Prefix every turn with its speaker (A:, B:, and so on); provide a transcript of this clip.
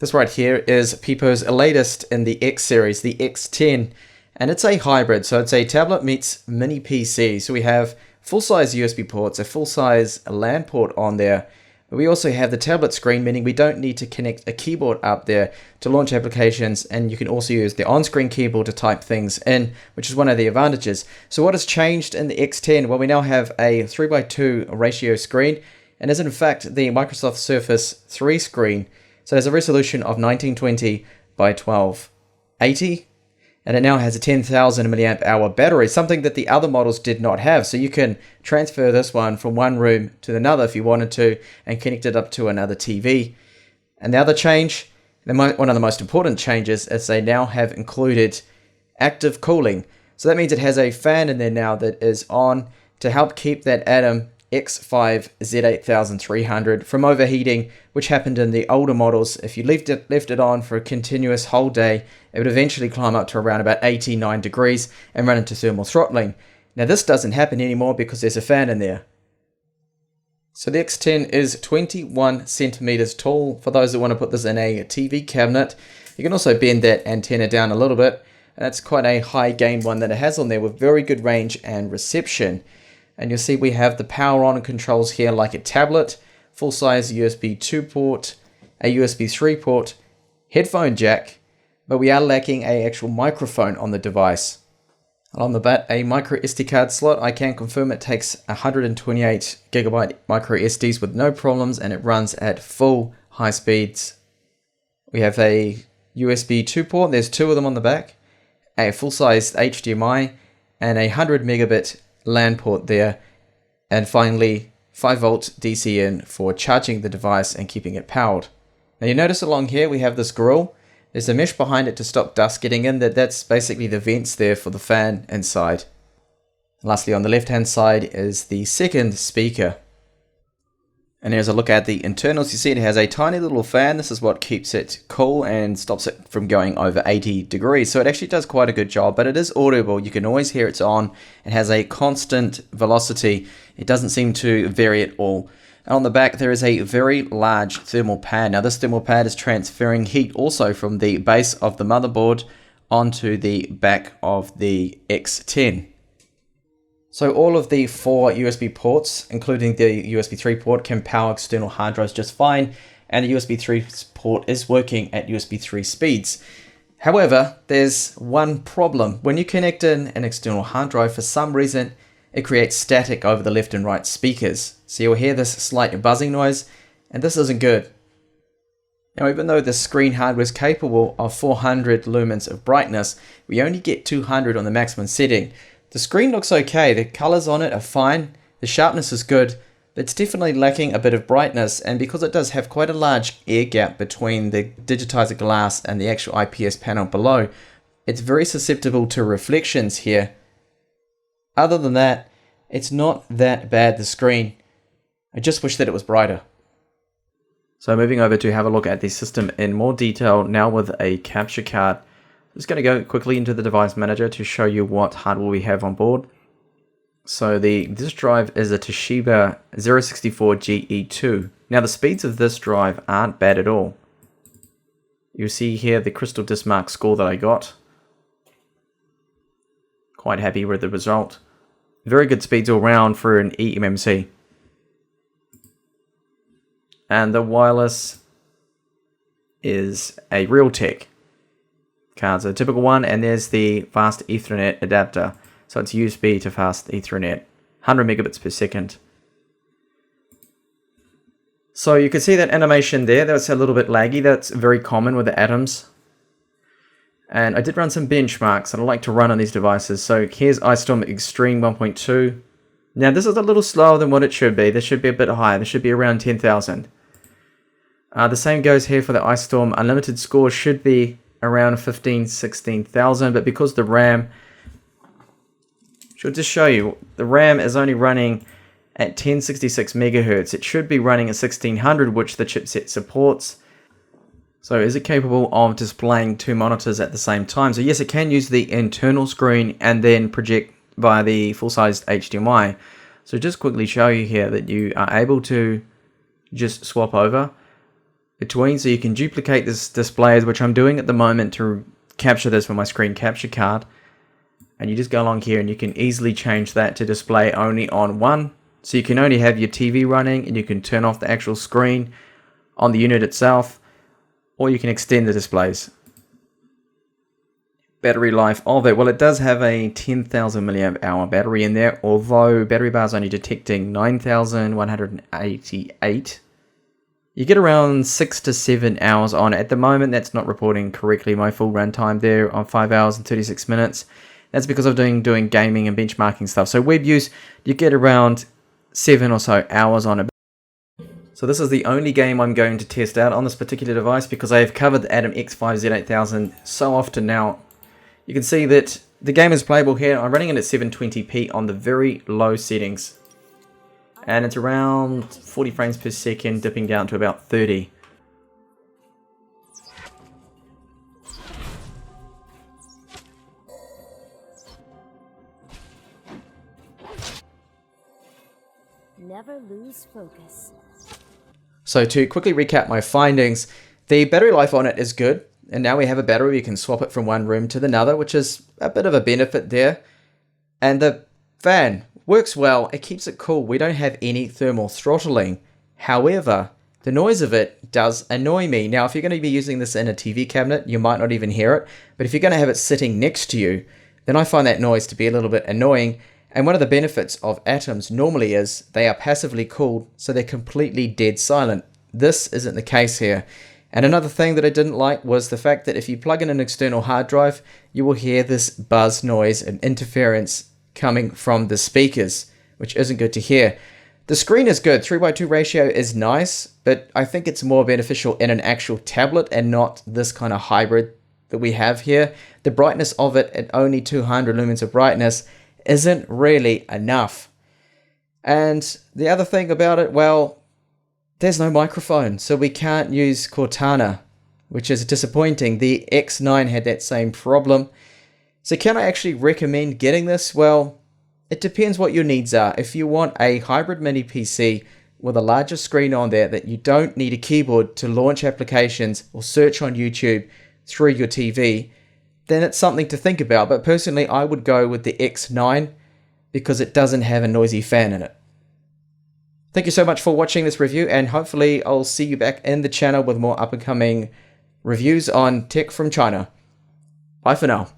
A: This right here is PiPo's latest in the X series, the X10, and it's a hybrid, so it's a tablet meets mini PC. So we have full-size USB ports, a full-size LAN port on there, but we also have the tablet screen, meaning we don't need to connect a keyboard up there to launch applications, and you can also use the on-screen keyboard to type things in, which is one of the advantages. So what has changed in the X10? Well, we now have a 3:2 ratio screen, and is in fact the Microsoft Surface 3 screen. So it has a resolution of 1920 by 1280, and it now has a 10,000 milliamp hour battery, something that the other models did not have. So you can transfer this one from one room to another if you wanted to, and connect it up to another TV. And the other change, one of the most important changes, is they now have included active cooling. So that means it has a fan in there now that is on to help keep that Atom X5 Z8300 from overheating, which happened in the older models. If you left it on for a continuous whole day, it would eventually climb up to around about 89 degrees and run into thermal throttling. Now this doesn't happen anymore because there's a fan in there. So the X10 is 21 centimeters tall. For those that want to put this in a TV cabinet, you can also bend that antenna down a little bit, and that's quite a high gain one that it has on there with very good range and reception. And you'll see we have the power on controls here like a tablet, full-size USB 2 port, a USB 3 port, headphone jack, but we are lacking an actual microphone on the device. On the back, a micro SD card slot. I can confirm it takes 128 gigabyte micro SDs with no problems, and it runs at full high speeds. We have a USB 2 port, there's two of them on the back, a full-size HDMI, and a 100 megabit LAN port there, and finally 5-volt DC in for charging the device and keeping it powered. Now you notice along here we have this grill. There's a mesh behind it to stop dust getting in. That's basically the vents there for the fan inside. Lastly, on the left hand side is the second speaker. And here's a look at the internals. You see it has a tiny little fan. This is what keeps it cool and stops it from going over 80 degrees. So it actually does quite a good job, but it is audible. You can always hear it's on. It has a constant velocity. It doesn't seem to vary at all. And on the back, there is a very large thermal pad. Now this thermal pad is transferring heat also from the base of the motherboard onto the back of the X10. So all of the 4 USB ports, including the USB 3 port, can power external hard drives just fine, and the USB 3 port is working at USB 3 speeds. However, there's one problem. When you connect in an external hard drive, for some reason, it creates static over the left and right speakers. So you'll hear this slight buzzing noise, and this isn't good. Now, even though the screen hardware is capable of 400 lumens of brightness, we only get 200 on the maximum setting. The screen looks okay, the colors on it are fine, the sharpness is good, but it's definitely lacking a bit of brightness, and because it does have quite a large air gap between the digitizer glass and the actual IPS panel below, it's very susceptible to reflections here. Other than that, it's not that bad, the screen. I just wish that it was brighter. So moving over to have a look at the system in more detail now with a capture card. I'm just going to go quickly into the device manager to show you what hardware we have on board. So this drive is a Toshiba 064GE2. Now the speeds of this drive aren't bad at all. You see here the Crystal Disk Mark score that I got. Quite happy with the result. Very good speeds all round for an eMMC. And the wireless is a Realtek card, so a typical one, and there's the fast Ethernet adapter. So it's USB to fast Ethernet, 100 megabits per second. So you can see that animation there, that's a little bit laggy. That's very common with the Atoms. And I did run some benchmarks that I like to run on these devices. So here's iStorm Extreme 1.2. Now this is a little slower than what it should be. This should be a bit higher. This should be around 10,000. The same goes here for the iStorm Unlimited score. Should be around 16,000, but because the RAM, should just show you, the RAM is only running at 1066 megahertz. It should be running at 1600, which the chipset supports. So is it capable of displaying two monitors at the same time? So yes, it can use the internal screen and then project via the full-sized HDMI. So just quickly show you here that you are able to just swap over. between, so you can duplicate this display, which I'm doing at the moment to capture this with my screen capture card. And you just go along here and you can easily change that to display only on one. So you can only have your TV running, and you can turn off the actual screen on the unit itself, or you can extend the displays. Battery life of it, well, it does have a 10,000 milliamp hour battery in there, although battery bar is only detecting 9,188. You get around 6 to 7 hours on it. At the moment, that's not reporting correctly my full runtime there on 5 hours and 36 minutes. That's because of doing gaming and benchmarking stuff. So web use, you get around 7 or so hours on it. So this is the only game I'm going to test out on this particular device, because I have covered the Atom X5 Z8000 so often now. You can see that the game is playable here. I'm running it at 720p on the very low settings. And it's around 40 frames per second, dipping down to about 30.
B: Never lose focus.
A: So to quickly recap my findings, the battery life on it is good. And now we have a battery, we can swap it from one room to another, which is a bit of a benefit there. And the fan works well, it keeps it cool. We don't have any thermal throttling. However, the noise of it does annoy me. Now, if you're going to be using this in a TV cabinet, you might not even hear it. But if you're going to have it sitting next to you, then I find that noise to be a little bit annoying. And one of the benefits of Atoms normally is they are passively cooled, so they're completely dead silent. This isn't the case here. And another thing that I didn't like was the fact that if you plug in an external hard drive, you will hear this buzz noise and interference coming from the speakers, which isn't good to hear. The screen is good, 3:2 ratio is nice, but I think it's more beneficial in an actual tablet and not this kind of hybrid that we have here. The brightness of it at only 200 lumens of brightness isn't really enough. And the other thing about it, well, there's no microphone, so we can't use Cortana, which is disappointing. The X9 had that same problem. So can I actually recommend getting this? Well, it depends what your needs are. If you want a hybrid mini PC with a larger screen on there that you don't need a keyboard to launch applications or search on YouTube through your TV, then it's something to think about. But personally, I would go with the X9 because it doesn't have a noisy fan in it. Thank you so much for watching this review, and hopefully I'll see you back in the channel with more up-and-coming reviews on tech from China. Bye for now.